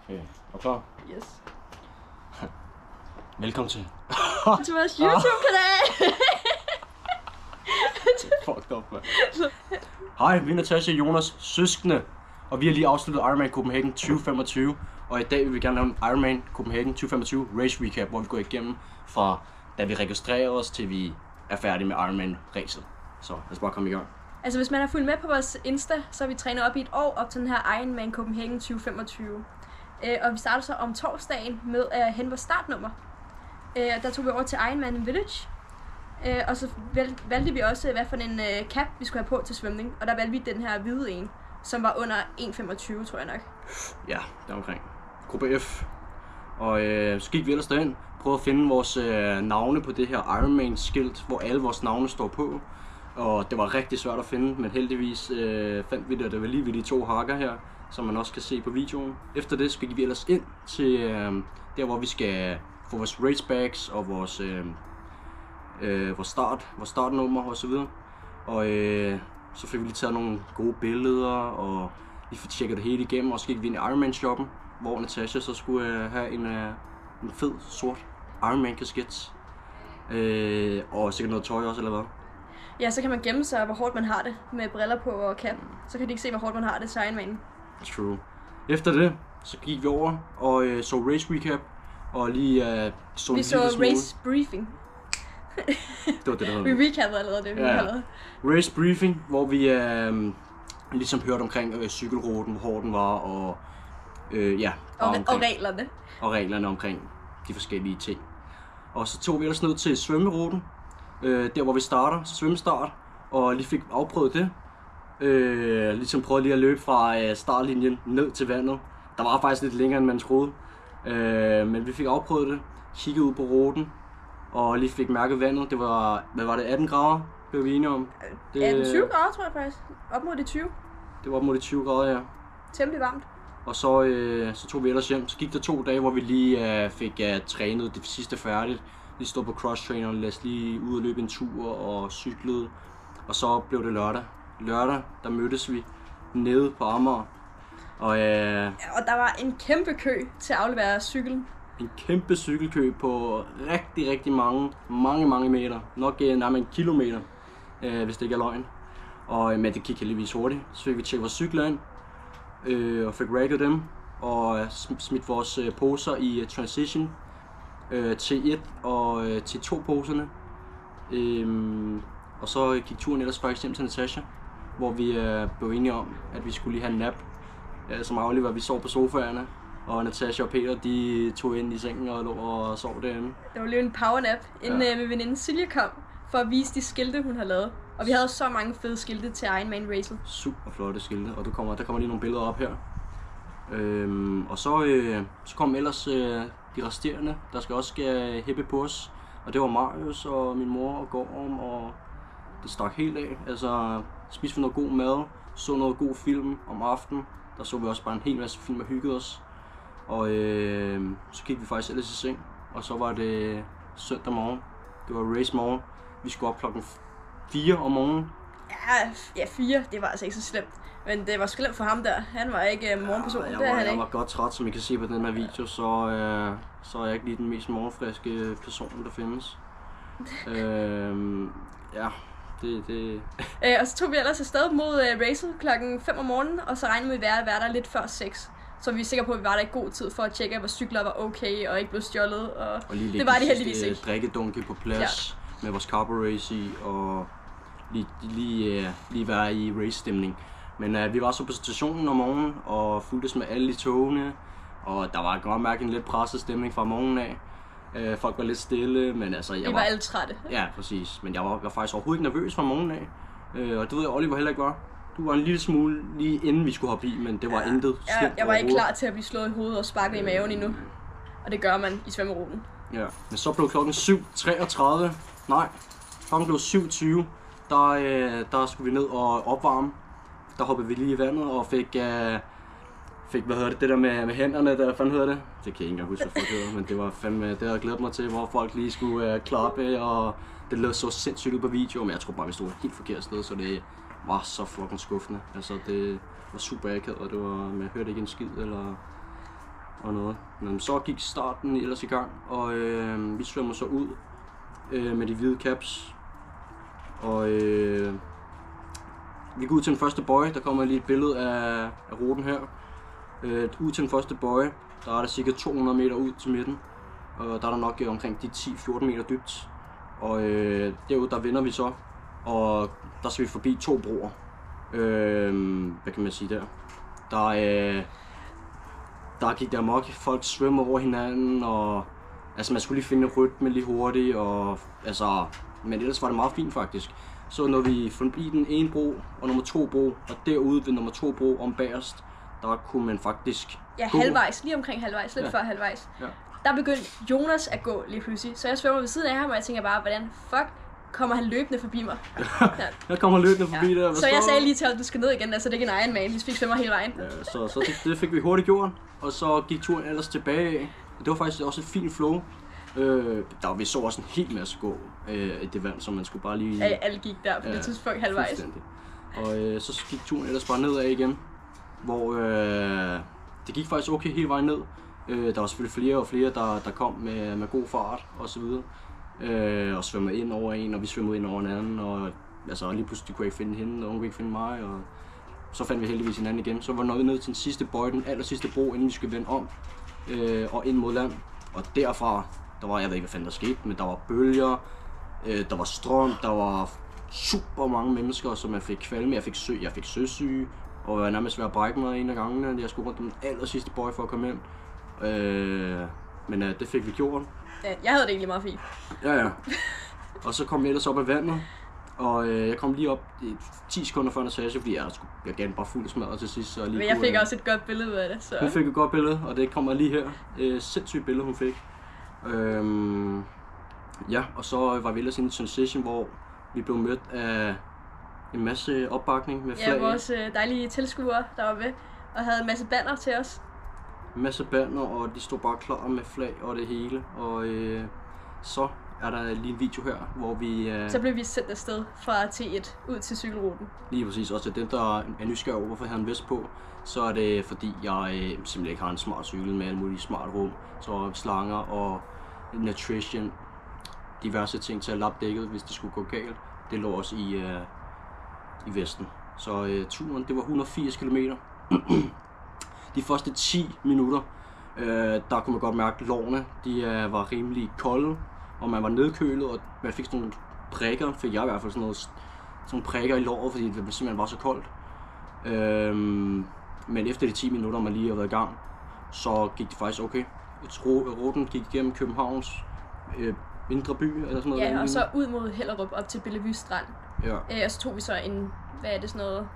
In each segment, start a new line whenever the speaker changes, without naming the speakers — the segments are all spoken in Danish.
Okay, og klar?
Yes.
Velkommen til.
Til vores YouTube-kanal!
Fucked up, man. Hej, vi er Natasha og Jonas, søskende. Og vi har lige afsluttet Ironman Copenhagen 2025. Og i dag vil vi gerne lave en Ironman Copenhagen 2025 race recap, hvor vi går igennem fra da vi registrerer os til vi er færdige med Ironman-racet. Så lad os bare komme i gang.
Altså hvis man har fulgt med på vores Insta, så har vi trænet op i et år op til den her Ironman Copenhagen 2025. Og vi starter så om torsdagen med at hente vores startnummer. Der tog vi over til Ironman Village. Og så valgte vi også, hvad for en cap vi skulle have på til svømning. Og der valgte vi den her hvide en, som var under 1,25, tror jeg nok.
Ja, der omkring. Gruppe F. Og så gik vi ellers derind, prøvede at finde vores navne på det her Ironman-skilt, hvor alle vores navne står på. Og det var rigtig svært at finde, men heldigvis fandt vi det, det var lige ved de to hakker her, som man også kan se på videoen. Efter det så gik vi ellers ind til der, hvor vi skal få vores race bags og vores startnummer og så videre. Og så fik vi lige taget nogle gode billeder og lige fik tjekket det hele igennem, og så gik vi ind i Ironman-shoppen, hvor Natasha så skulle have en fed sort Ironman-kasket. Og sikkert noget tøj også, eller hvad?
Ja, så kan man gemme sig, hvor hårdt man har det med briller på og cap. Så kan de ikke se, hvor hårdt man har det til Ironman.
True. Efter det, så gik vi over og så race recap, og lige så
vi så race briefing.
Det var det, der hed.
Vi recappede allerede det, vi kaldte.
Race briefing, hvor vi ligesom hørte omkring cykelruten, hvor hård den var, og
og reglerne.
Og reglerne omkring de forskellige ting. Og så tog vi ellers ned til svømmeruten, der hvor vi starter, svømmestart, og lige fik afprøvet det. Ligesom prøvede lige at løbe fra startlinjen ned til vandet. Der var faktisk lidt længere end man troede, men vi fik afprøvet det, kiggede ud på ruten, og lige fik mærket vandet. Det var, hvad var det, 18 grader, blev vi enige om?
Det, 20 grader tror jeg faktisk, op mod de 20.
Det var op mod de 20 grader, ja.
Temmelig varmt.
Og så tog vi ellers hjem. Så gik der 2 dage, hvor vi lige fik trænet det sidste færdigt. Lige stod på cross-trainer, læste lige ud og løbe en tur og cyklede. Og så blev det lørdag. Lørdag, der mødtes vi nede på Amager. Og
og der var en kæmpe kø til at aflevere cyklen.
En kæmpe cykelkø på rigtig mange meter. Nok nærmere en kilometer, hvis det ikke er løgn. Og, men det gik heldigvis hurtigt. Så fik vi tjekket vores cykler ind, og fik ragget dem. Og smidt vores poser i transition til 1 og til 2 poserne. Og så gik turen ellers faktisk hjem til Natasha, hvor vi blev enige om, at vi skulle lige have en nap. Som aflig var vi sov på sofaerne, og Natasha og Peter de tog ind i sengen og lå og sov derinde.
Det var lige en powernap, inden min veninde Silje kom, for at vise de skilte, hun har lavet. Og vi havde så mange fede skilte til Ironman racet.
Super flotte skilte, og der kommer lige nogle billeder op her. Og så kom ellers de resterende, der skal hæppe på os. Og det var Marius og min mor og Gorm, og det stak helt af. Altså, spiste vi noget god mad, så noget god film om aftenen. Der så vi også bare en hel masse film og hyggede os. Og så gik vi faktisk ellers i seng, og så var det søndag morgen. Det var race morgen. Vi skulle op klokken 4 om morgenen.
Ja, 4. Det var altså ikke så slemt. Men det var slemt for ham der. Han var ikke morgenperson.
Jeg var godt træt, som I kan se på den her video, så er jeg ikke lige den mest morgenfriske person, der findes.
Og så tog vi ellers afsted mod racet klokken 5 om morgenen, og så regnede vi at være der lidt før 6. Så vi er sikre på, at vi var der i god tid for at tjekke, at vores cykler var okay og ikke blev stjålet. Og det var det heldigvis ikke.
Drikkedunke på plads med vores carbo race i, og lige være i race-stemning. Men vi var så på stationen om morgenen og fulgtes med alle i togene, og der var godt mærke en lidt presset stemning fra morgenen af. Folk var lidt stille, men altså
vi var alle trætte.
Ja, præcis. Men jeg var faktisk overhovedet ikke nervøs fra morgenen af. Og det ved jeg, Oliver heller ikke var. Du var en lille smule lige inden vi skulle hoppe i, men det var intet slemt.
Jeg var ikke klar til at blive slået i hovedet og sparket i maven endnu. Og det gør man i svømmeruten.
Ja, men så blev klokken 7:33. Nej, klokken blev 7:20. Der skulle vi ned og opvarme. Der hoppede vi lige i vandet og fik det der med hænderne, der fanden hedder det? Det kan jeg ikke engang huske, hvad folk hedder, men det var fandme, det havde jeg glædet mig til, hvor folk lige skulle klappe, og det lød så sindssygt ud på video, men jeg tror bare, vi stod helt forkert sted, så det var så fucking skuffende. Altså, det var super akavet, og det var, man hørte ikke en skid, eller og noget. Men så gik starten ellers i gang, og vi svømmer så ud med de hvide caps. Og vi går ud til den første bøje. Der kommer lige et billede af ruten her. Ud til den første bøje, der er der cirka 200 meter ud til midten. Og der er der nok omkring de 10-14 meter dybt. Og derude der vender vi så, og der skal vi forbi 2 broer. Hvad kan man sige der? Der gik der amok. Folk svømmer over hinanden, og altså man skulle lige finde rytme lige hurtigt, og altså, men ellers var det meget fint faktisk. Så når vi forbi den ene bro og nummer 2 bro, og derude ved nummer 2 bro om bagerst, der kunne man faktisk gå.
Halvvejs, lige omkring halvvejs, lidt før halvvejs. Ja. Der begyndte Jonas at gå lige pludselig, så jeg svømmer ved siden af ham, og jeg tænker bare, hvordan fuck kommer han løbende forbi mig? Ja.
Jeg kommer løbende forbi der.
Så jeg sagde lige til ham, du skal ned igen, altså det er ikke en Ironman, vi fik svømmer hele vejen.
Ja, så det fik vi hurtigt gjort, og så gik turen ellers tilbage. Det var faktisk også et fint flow. Vi så også en hel masse gå i det vand, så man skulle bare lige...
Ja, alle gik der på det tidspunkt halvvejs.
Og så gik turen ellers bare nedad igen, hvor det gik faktisk okay hele vejen ned. Der var selvfølgelig flere og flere, der kom med god fart og så videre. Og svømmede ind over en, og vi svømmede ind over en anden, og altså lige pludselig kunne jeg ikke finde hende, og hun kunne ikke finde mig, og så fandt vi heldigvis hinanden igen. Så var vi nået ned til den sidste bøje, den aller sidste bro, inden vi skulle vende om og ind mod land. Og derfra, jeg ved ikke hvad fanden der skete, men der var bølger, der var strøm, der var super mange mennesker, som jeg fik kvalme, jeg fik søsyge, og jeg var nærmest ved at brække mig en af gangene, jeg skulle rundt den aller sidste bøje for at komme ind. Men det fik vi gjort.
Ja, jeg havde det egentlig meget fint.
Ja. Og så kom jeg ellers op af vandet, og jeg kom lige op 10 sekunder før Natasha, fordi jeg gav den bare fuld smadret til sidst.
Men jeg fik også et godt billede af det. Så.
Hun fik et godt billede, og det kommer lige her. Sindssygt billede hun fik. Ja, og så var vi ellers i en transition, hvor vi blev mødt af en masse opbakning med flag.
Ja, vores dejlige tilskuere, der var med, og havde en masse banner til os.
En masse banner, og de stod bare klar med flag og det hele. Og så er der lige en video her, hvor vi...
Så blev vi sendt afsted fra T1 ud til cykelruten.
Lige præcis, og til dem, der er nysgerrig over, hvorfor jeg har en vest på, så er det fordi, jeg simpelthen ikke har en smart cykel med alle mulige smart rum. Så slanger og nutrition, diverse ting til at lappe dækket, hvis det skulle gå galt. Det lå også i vesten. Så turen, det var 180 km. De første 10 minutter, der kunne man godt mærke, at lårene var rimelig kolde, og man var nedkølet, og man fik sådan nogle prikker, fik jeg i hvert fald sådan nogle prikker i låret, fordi det simpelthen var så koldt. Men efter de 10 minutter, man lige har været i gang, så gik det faktisk okay. Ruten gik igennem Københavns indre by, eller sådan noget.
Ja, og så ud mod Hellerup op til Bellevue Strand.
Ja.
Og så tog vi så sådan noget,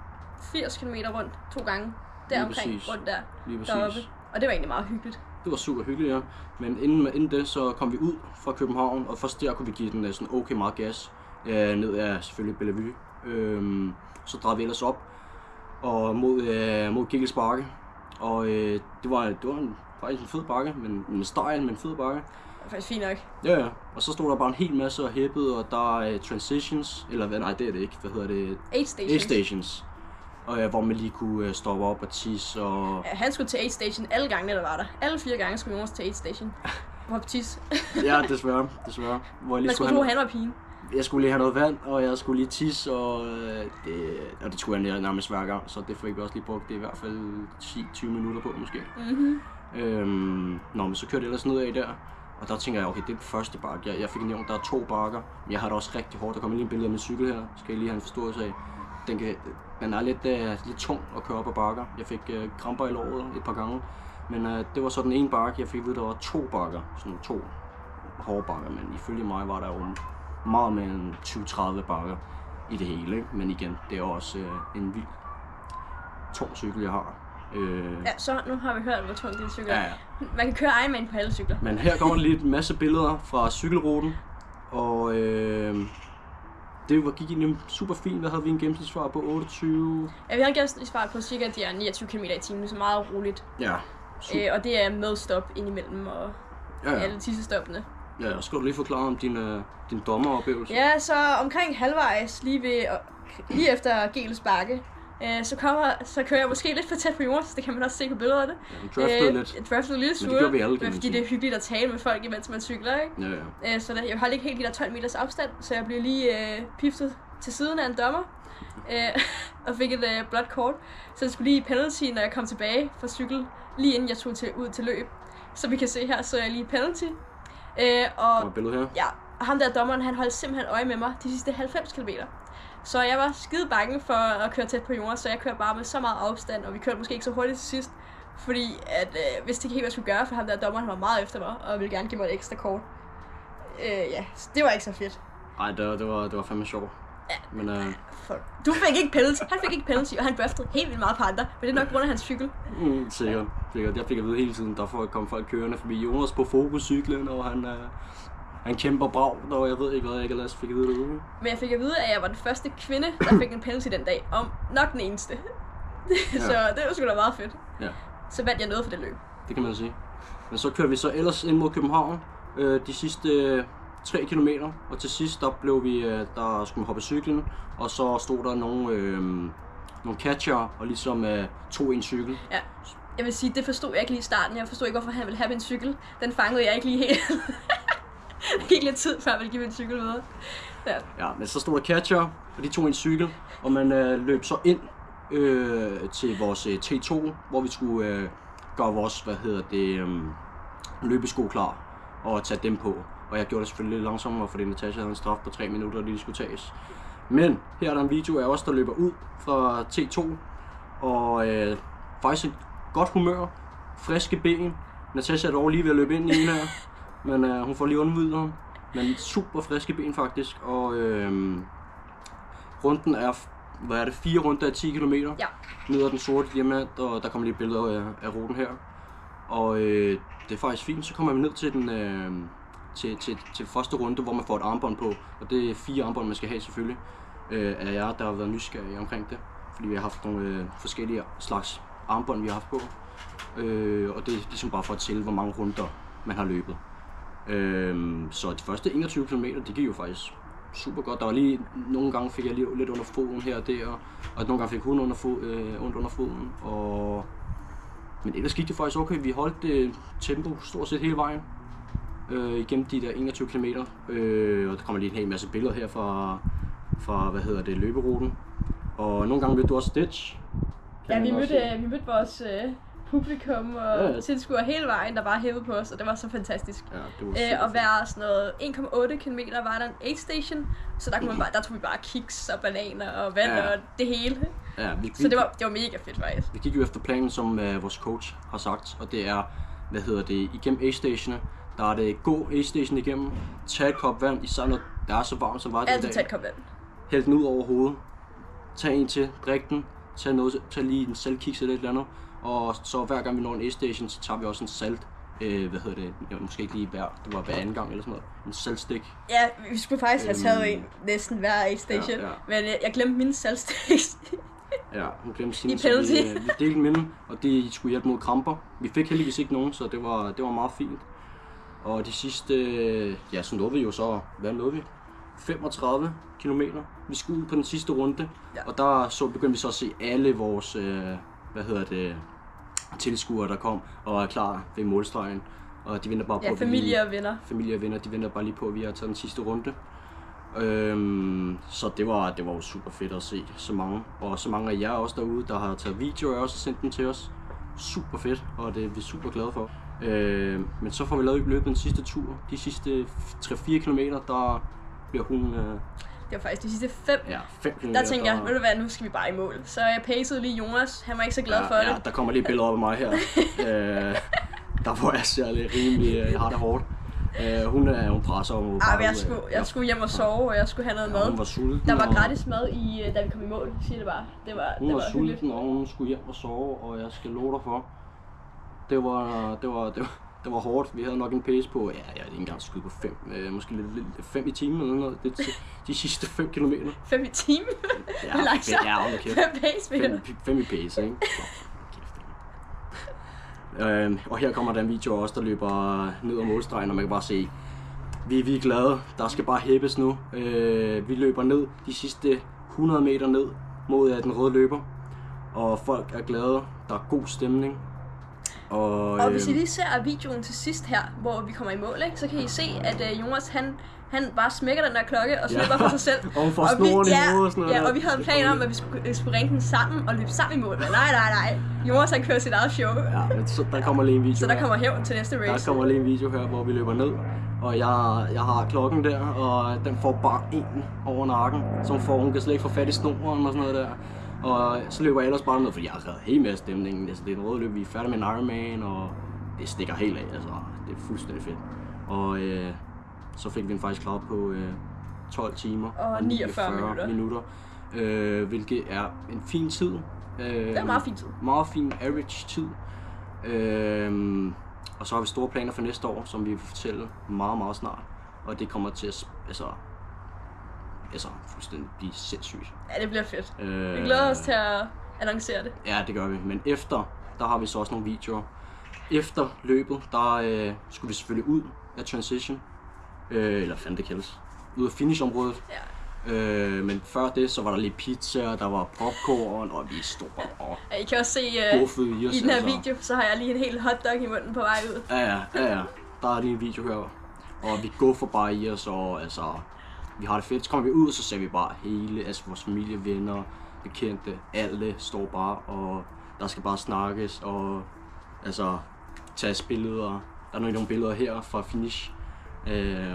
80 km rundt 2 gange. Deromkring rundt deroppe. Og det var egentlig meget hyggeligt.
Det var super hyggeligt, ja. Men inden det, så kom vi ud fra København, og først der kunne vi give den sådan okay meget gas. Ned af selvfølgelig Bellevue. Så drejede vi ellers op og mod Gikkels Bakke. Og det var faktisk en fed bakke, men en stejl, men fed bakke.
Det var faktisk fint nok.
Ja. Og så stod der bare en hel masse og hæppede, og der er transitions, eller hvad, nej det er det ikke, hvad hedder det?
Aid
stations. Og hvor man lige kunne stoppe op og tisse og...
Ja, han skulle til Aid Station alle gangene, der var der. Alle 4 gange skulle Jonas til Aid Station. Hvor på tisse.
Ja, desværre. Hvor jeg lige
man skulle tro, han var pigen.
Jeg skulle lige have noget vand, og jeg skulle lige tisse, og det skulle jeg nærmest hver gang. Så det fik vi også lige brugt det i hvert fald 10-20 minutter på måske. Men så kørte jeg ellers nedad der. Og der tænker jeg, okay, det er den første bakke. Jeg fik nævnt, der er 2 bakker. Men jeg har det også rigtig hårdt. Der kommer lige en billede af min cykel her. Skal jeg lige have en forståelse af. Den er lidt tung at køre op ad bakker. Jeg fik kramper i låret et par gange. Men det var så den ene bakke. Jeg fik at vide, der var 2 bakker. Sådan 2 hårde bakker. Men ifølge mig var der jo meget mere end 20-30 bakker i det hele. Ikke? Men igen, det er også en vild tung cykel, jeg har.
Ja, så nu har vi hørt, hvor tung din cykel er.
Ja.
Man kan køre Ironman på alle cykler.
Men her kommer lige en masse billeder fra cykelruten. Og det gik egentlig super fint. Hvad havde vi en gennemsnitsfart på? 28?
Ja, vi havde en gennemsnitsfart på cirka de her 29 km i timen, så meget roligt.
Ja.
Og det er med stop indimellem og alle tissestoppene.
Ja, og skal du lige forklare om din dommeroplevelse?
Ja, så omkring halvvejs, lige efter Gikkels Bakke, Så kører jeg måske lidt for tæt på Jonas, det kan man også se på billederne.
Ja, draftede lidt.
Jeg draftede lidt
Men det gør vi alle, kan man
fordi
sige.
det er hyggeligt at tale med folk, imens man cykler, ikke?
Ja.
Så jeg holdt ikke helt de der 12 meters afstand, så jeg blev lige piftet til siden af en dommer. Og fik et blåt kort. Så jeg skulle lige i penalty, når jeg kom tilbage fra cykel, lige inden jeg tog ud til løb. Så vi kan se her, så jeg lige penalty.
Og billedet her.
Ja, og ham der dommeren, han holdt simpelthen øje med mig de sidste 90 km. Så jeg var skide bange for at køre tæt på Jonas, så jeg kørte bare med så meget afstand, og vi kørte måske ikke så hurtigt til sidst, fordi at vidste ikke helt, hvad jeg skulle gøre, for ham der dommeren var meget efter mig, og ville gerne give mig et ekstra kort. Ja, så det var ikke så fedt.
Nej, det var fandme sjovt.
Ja.
Men
Du fik ikke penalty, han fik ikke penalty, og han draftede helt vildt meget på andre, men det er nok grund af hans cykel.
Sikkert. Jeg fik at vide hele tiden, derfor kom folk kørende forbi Jonas på fokuscyklen, og han kæmper bragt, og jeg ved ikke, hvad jeg ikke ellers fik at vide derude.
Men jeg fik at vide, at jeg var den første kvinde, der fik en penalty den dag, og nok den eneste. Så det var sgu da meget fedt.
Ja.
Så vandt jeg noget for det løb.
Det kan man sige. Men så kørte vi så ellers ind mod København de sidste 3 kilometer, og til sidst der skulle man hoppe cyklen, og så stod der nogle catcher og ligesom tog en cykel.
Ja. Jeg vil sige, det forstod jeg ikke lige i starten. Jeg forstod ikke, hvorfor han ville have min cykel. Den fangede jeg ikke lige helt. Det gik lidt tid, før jeg ville give min cykel videre.
Ja, men så stod der catcher, og de tog en cykel, og man løb så ind til vores T2, hvor vi skulle gøre vores, løbesko klar og tage dem på. Og jeg gjorde det selvfølgelig lidt langsommere, fordi Natasha havde en straf på 3 minutter, og de skulle tages. Men her er der en video af os, der løber ud fra T2, og faktisk et godt humør, friske ben. Natasha er dog lige ved at løbe ind i den her, men hun får lige undvidet ham. Men super friske ben faktisk, og runden er, 4 runder af 10 km.
Ja.
Ned ad den sorte diamant, og der kommer lige billeder af ruten her. Og det er faktisk fint, så kommer man ned til den til første runde, hvor man får et armbånd på. Og det er 4 armbånd, man skal have selvfølgelig, af jer, der har været nysgerrige omkring det. Fordi vi har haft nogle forskellige slags armbånd, vi har haft på. Og det er ligesom bare for at tælle, hvor mange runder man har løbet. Så de første 21 km, det gik jo faktisk super godt. Der var lige, nogle gange fik jeg lige lidt under foden her og der, og nogle gange fik hun ondt under foden. Men ellers gik det faktisk okay. Vi holdt tempo stort set hele vejen igennem de der 21 km. Og der kommer lige en hel masse billeder her fra løberuten. Og nogle gange mødte du også Stitch.
Ja, vi mødte vores publikum og tilskuere hele vejen, der bare hævede på os, og det var så fantastisk.
Ja, det var
og hver sådan noget 1,8 km var der en aid station, så der tog vi bare kiks og bananer og vand og det hele.
Ja,
så det var mega fedt faktisk.
Vi gik jo efter planen, som vores coach har sagt, og det er, igennem aid stationene, der er det gå aid station igennem, tag et kop vand, især når der er så varmt som var det i dag.
Altid tag et kop vand.
Hæld den ud over hovedet, tag en til, drik den, tag lige en saltkiks eller et eller andet. Og så hver gang vi når en aid-station, så tager vi også en salt, måske ikke lige det var hver anden gang eller sådan noget, en saltstik.
Ja, vi skulle faktisk have taget en næsten hver aid-station, men jeg glemte mine saltsticks.
Ja, hun glemte sine, så vi delte med dem, og de skulle hjælpe mod kramper. Vi fik heldigvis ikke nogen, så det var meget fint. Og de sidste, så nåede vi jo så, hvad nåede vi? 35 kilometer. Vi skulle ud på den sidste runde, og der begyndte vi så at se alle vores, tilskuere, der kom og er klar ved målstregen. Og de venter bare på,
familie og venner.
Familie og venner, de venter bare lige på, at vi har taget den sidste runde. Så det var jo super fedt at se så mange. Og så mange af jer også derude, der har taget videoer og også sendt dem til os. Super fedt, og det er vi super glade for. Men så får vi løbet den sidste tur. De sidste 3-4 kilometer, der bliver hun...
Det var faktisk de sidste 5.
Ja, 5 kilometer.
Der tænkte jeg, ved du hvad, nu skal vi bare i mål. Så jeg pacede lige Jonas, han var ikke så glad for det.
Ja, der kommer lige billeder op af mig her. Der hvor jeg ser lidt rimelig, jeg har det hårdt. Hun presser over bare.
Jeg skulle hjem og sove, og jeg skulle have noget mad.
Hun var sulten.
Der var gratis mad da vi kom i mål, siger det bare.
Hun var sulten, og hun skulle hjem og sove, og jeg skal love dig for. Det var hårdt. Vi havde nok en pace på, jeg er ikke engang skudt på 5, måske lidt 5 i timen eller noget. Det de sidste 5 kilometer.
5 i timen?
Ja, 5 pace, 5 i pace, ikke? Og her kommer der en video også, der løber ned ad målstregen, og man kan bare se, vi er glade. Der skal bare hæppes nu. Vi løber ned de sidste 100 meter ned mod den røde løber. og folk er glade, der er god stemning.
Og hvis I lige ser videoen til sidst her, hvor vi kommer i mål, ikke, så kan I se, at Jonas, han bare smækker den der klokke og slipper for sig selv.
Og hun får snoren i hovedet og sådan noget.
Ja, og vi havde en plan om, at vi skulle ringe den sammen og løbe sammen i mål. Men nej. Jonas, han kører sit eget show.
Ja, men så der kommer lige en video.
Så der kommer hævn til næste race.
Der kommer lige en video her, hvor vi løber ned. Og jeg har klokken der, og den får bare en over nakken. Så hun kan slet ikke få fat i snoren og sådan noget der. Og så løber jeg ellers bare ned, fordi jeg har reddet helt med stemningen. Altså, det er en rød løb, vi er færdige med en Ironman, og det stikker helt af. Altså, det er fuldstændig fedt. Og så fik vi den faktisk klar på 12 timer
og 49
minutter. Hvilket er en fin tid.
Det er meget fin tid.
Meget fin average tid. Og så har vi store planer for næste år, som vi vil fortælle meget, meget snart. Og det kommer til at fuldstændig blive sindssygt.
Ja, det bliver fedt. Vi glæder os til at annoncere det.
Ja, det gør vi. Men efter, der har vi så også nogle videoer. Efter løbet, der skulle vi selvfølgelig ud af transition. Eller fanden det kaldes. Ud af finishområdet.
Ja.
Men før det, så var der lidt pizza, der var popcorn, og vi stod og
ja, I kan også se
i
den her video, så har jeg lige en hel hotdog i munden på vej ud.
Ja. Der er lige en video her. Og vi går for bare i os, og altså, vi har det fedt. Så kommer vi ud, og så ser vi bare hele, altså vores familie, venner, bekendte, alle står bare, og der skal bare snakkes, og altså, tages billeder. Der er nogle billeder her fra finish.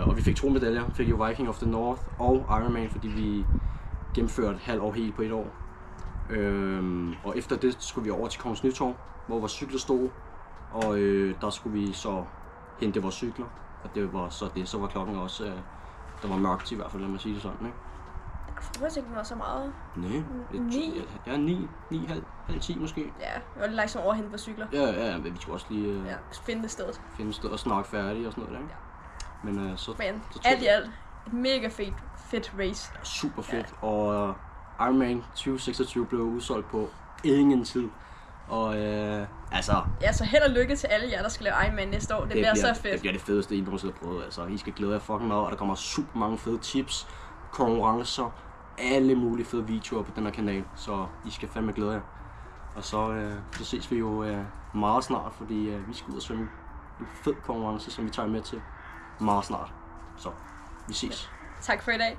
Og vi fik 2 medaljer. Vi fik jo Viking of the North og Ironman, fordi vi gennemførte et halvt år helt på 1 år. Og efter det skulle vi over til Kongens Nytorv, hvor vores cykler stod. Og der skulle vi så hente vores cykler. Og det var så det. Så var klokken også, der var mørkt i hvert fald, lad mig sige det sådan, ikke?
Jeg tænkte, den var så meget.
Nej.
9?
Ja, 9, halv 10 måske.
Ja, det var lidt langsomt over at hente på cykler.
Ja, men vi skulle også lige
finde det sted.
Finde et sted og snakke færdigt og sådan noget der, ikke?
Ja.
Men
så alt i alt et mega fedt race.
Super fedt, ja. Og Ironman 2026 blev udsolgt på ingen tid. Og altså...
Ja, så held og lykke til alle jer, der skal lave Ironman næste år. Det bliver så fedt.
Det bliver det fedeste, I nogensinde har prøvet. Altså, I skal glæde jer fucking meget, og der kommer super mange fede tips, konkurrencer, alle mulige fede videoer på den her kanal. Så I skal fandme glæde jer. Og så ses vi jo meget snart, fordi vi skal ud og svømme en fed konkurrence, som vi tager med til meget snart. Så vi ses.
Tak for i dag.